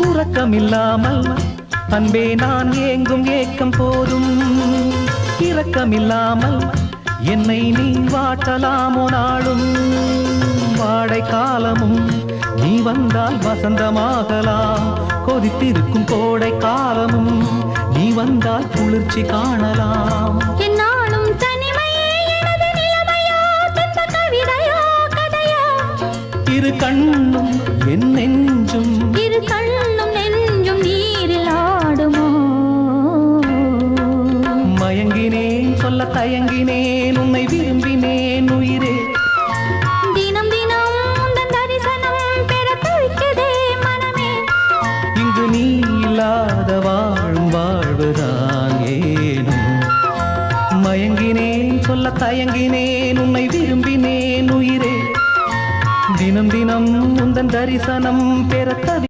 உறக்கமில்லாமல் அன்பே நான் ஏங்கும் ஏக்கம் போதும். இரக்கமில்லாமல் என்னை நீ வாட்டலாமோ நாளும். வாடை காலமும் நீ வந்தால் வசந்தமாகலாம். கொதித்திருக்கும் கோடை காலமும் நீ வந்தால் குளிர்ச்சி காணலாம். என்னாலும் தனிமையே எனது நிலைமையா, துன்ப கவிதையா கதையா. இரு கண்ணும் என் நெஞ்சும், இரு கண்ணும் நெஞ்சும் நீரில் ஆடுமோ. மயங்கினேன் சொல்ல தயங்கினேன் உன்னை விரும்பினேன் உயிரே. தினம் தினம் உந்தன் தரிசனம் பெற துடிக்குதே மனமே. இங்கு நீ இல்லாத வாழும் வாழ்வுதான் ஏனும். மயங்கினேன் சொல்ல தயங்கினேன் உன்னை விரும்பினேன் உயிரே. தினம் தினம் உந்தன் தரிசனம் பெற